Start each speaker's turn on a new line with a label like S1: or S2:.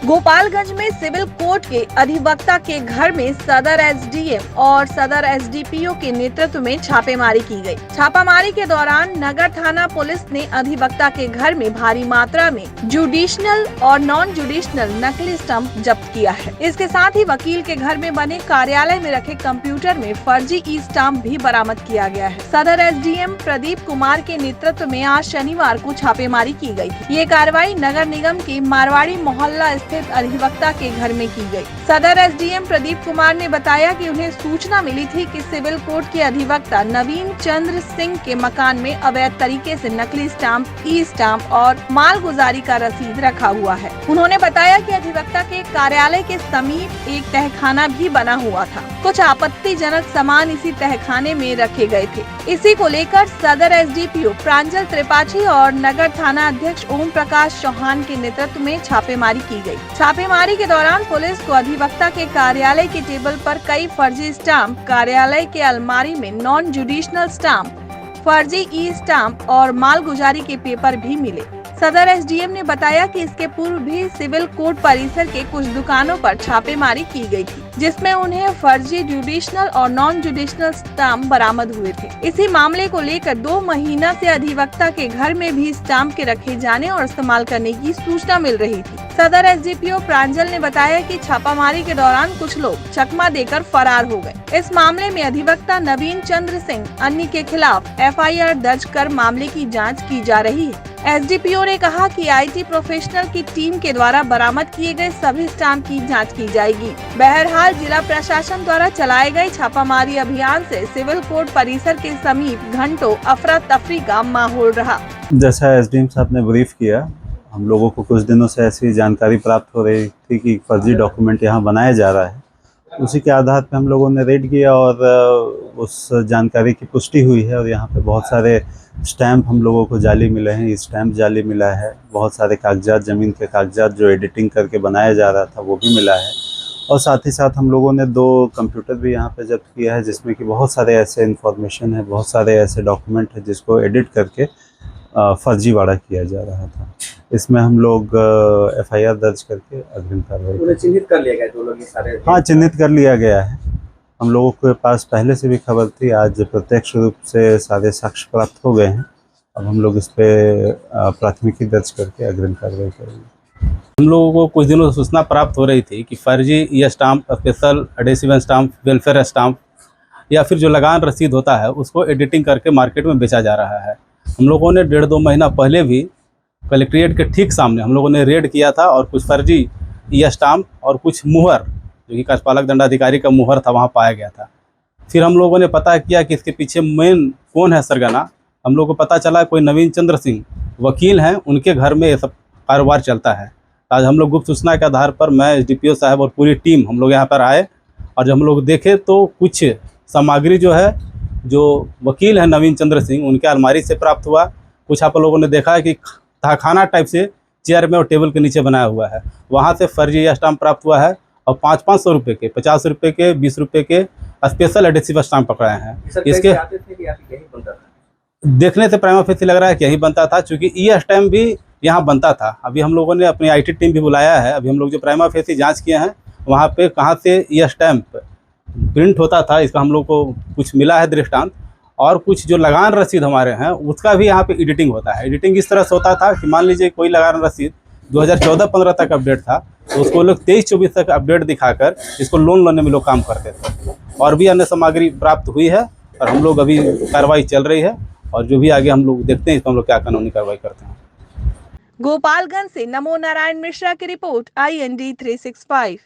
S1: गोपालगंज में civil court के अधिवक्ता के घर में सदर एसडीएम और सदर एसडीपीओ के नेतृत्व में छापेमारी की गई। छापामारी के दौरान नगर थाना पुलिस ने अधिवक्ता के घर में भारी मात्रा में जुडिशनल और नॉन जुडिशनल नकली स्टंप जब्त किया है। इसके साथ ही वकील के घर में बने कार्यालय में रखे कंप्यूटर में फर्जी ई स्टाम्प भी बरामद किया गया है। सदर एसडीएम प्रदीप कुमार के नेतृत्व में आज शनिवार को छापेमारी की गई थी। ये कार्रवाई नगर निगम के मारवाड़ी मोहल्ला स्थित अधिवक्ता के घर में की गई। सदर एसडीएम प्रदीप कुमार ने बताया कि उन्हें सूचना मिली थी कि सिविल कोर्ट के अधिवक्ता नवीन चंद्र सिंह के मकान में अवैध तरीके से नकली स्टाम्प, ई स्टाम्प और मालगुजारी का रसीद रखा हुआ है। उन्होंने बताया कि अधिवक्ता के कार्यालय के समीप एक तहखाना भी बना हुआ था। कुछ आपत्तिजनक सामान इसी तहखाने में रखे गए थे। इसी को लेकर सदर एसडीपीओ प्रांजल त्रिपाठी और नगर थाना अध्यक्ष ओम प्रकाश चौहान के नेतृत्व में छापेमारी की गई। छापेमारी के दौरान पुलिस को अधिवक्ता के कार्यालय के टेबल पर कई फर्जी स्टाम्प, कार्यालय के अलमारी में नॉन जुडिशनल स्टाम्प, फर्जी ई स्टाम्प और मालगुजारी के पेपर भी मिले। सदर एसडीएम ने बताया कि इसके पूर्व भी सिविल कोर्ट परिसर के कुछ दुकानों पर छापेमारी की गई थी, जिसमें उन्हें फर्जी जुडिशनल और नॉन जुडिशनल स्टाम्प बरामद हुए थे। इसी मामले को लेकर 2 महीना से अधिवक्ता के घर में भी स्टाम्प के रखे जाने और इस्तेमाल करने की सूचना मिल रही थी। सदर एसडीपीओ प्रांजल ने बताया कि छापामारी के दौरान कुछ लोग चकमा देकर फरार हो गए। इस मामले में अधिवक्ता नवीन चंद्र सिंह अन्य के खिलाफ एफआईआर दर्ज कर मामले की जांच की जा रही है। एसडीपीओ ने कहा कि आईटी प्रोफेशनल की टीम के द्वारा बरामद किए गए सभी स्टाम्प की जांच की जाएगी। बहरहाल जिला प्रशासन द्वारा चलाए गए छापामारी अभियान से सिविल कोर्ट परिसर के समीप घंटों अफरा तफरी का माहौल रहा।
S2: जैसा एसडीएम साहब ने ब्रीफ किया, हम लोगों को कुछ दिनों से ऐसी जानकारी प्राप्त हो रही थी कि फर्जी डॉक्यूमेंट यहाँ बनाया जा रहा है। उसी के आधार पर हम लोगों ने रेड किया और उस जानकारी की पुष्टि हुई है और यहाँ पे बहुत सारे स्टैम्प हम लोगों को जाली मिले हैं, स्टैम्प जाली मिला है, बहुत सारे कागजात, ज़मीन के कागजात जो एडिटिंग करके बनाया जा रहा था वो भी मिला है। और साथ ही साथ हम लोगों ने 2 कंप्यूटर भी यहाँ पे जब्त किया है, जिसमें कि बहुत सारे ऐसे इन्फॉर्मेशन है, बहुत सारे ऐसे डॉक्यूमेंट है जिसको एडिट करके फर्जीवाड़ा किया जा रहा था। इसमें हम लोग एफआईआर दर्ज करके अग्रिम कार्रवाई
S3: चिन्हित कर लिया गया। 2 लोग सारे
S2: हाँ, चिन्हित कर लिया गया है। हम लोगों के पास पहले से भी खबर थी, आज प्रत्यक्ष रूप से सारे साक्ष्य प्राप्त हो गए हैं। अब हम लोग इस पे प्राथमिकी दर्ज करके अग्रिम कार्रवाई करेंगे।
S4: हम लोगों को कुछ दिनों से सूचना प्राप्त हो रही थी कि फर्जी ये stamp, special adhesive stamp, welfare stamp या फिर जो लगान रसीद होता है उसको एडिटिंग करके मार्केट में बेचा जा रहा है। हम लोगों ने 1.5-2 महीना पहले भी कलेक्ट्रेट के ठीक सामने हम लोगों ने रेड किया था और कुछ फर्जी ई स्टाम्प और कुछ मुहर, जो कि कार्यपालक दंडाधिकारी का मुहर था, वहाँ पाया गया था। फिर हम लोगों ने पता किया कि इसके पीछे मेन कौन है सरगना। हम लोग को पता चला कोई नवीन चंद्र सिंह वकील हैं, उनके घर में ये सब कारोबार चलता है। आज हम लोग गुप्त सूचना के आधार पर मैं एसडीपीओ साहब और पूरी टीम हम लोग यहाँ पर आए और जब हम लोग देखे तो कुछ सामग्री जो है, जो वकील है नवीन चंद्र सिंह, उनके अलमारी से प्राप्त हुआ। कुछ आप लोगों ने देखा है कि तहखाना टाइप से चेयर में और टेबल के नीचे बनाया हुआ है, वहाँ से फर्जी स्टाम्प प्राप्त हुआ है और 500-500 रुपये के, 50 रुपये के, 20 रुपये के स्पेशल एडेसिव स्टाम्प पकड़ाए हैं। इसके देखने से प्राइमा फेसी लग रहा है कि यही बनता था, चूँकि ई स्टैम्प भी यहाँ बनता था। अभी हम लोगों ने अपनी आईटी टीम भी बुलाया है। अभी हम लोग जो प्राइमा फेसी जाँच किए हैं वहाँ पे कहाँ से ई स्टैम्प प्रिंट होता था, इसका हम लोग को कुछ मिला है दृष्टांत। और कुछ जो लगान रसीद हमारे हैं उसका भी यहाँ पे एडिटिंग होता है। एडिटिंग इस तरह से होता था कि मान लीजिए कोई लगान रसीद 2014-15 तक अपडेट था, तो उसको लोग 23-24 तक अपडेट दिखाकर इसको लोन लेने में लोग काम करते थे। और भी अन्य सामग्री प्राप्त हुई है और हम लोग अभी कार्रवाई चल रही है और जो भी आगे हम लोग देखते हैं इसको हम लोग क्या कानूनी कार्रवाई करते हैं।
S1: गोपालगंज से नमो नारायण मिश्रा की रिपोर्ट, IND 365।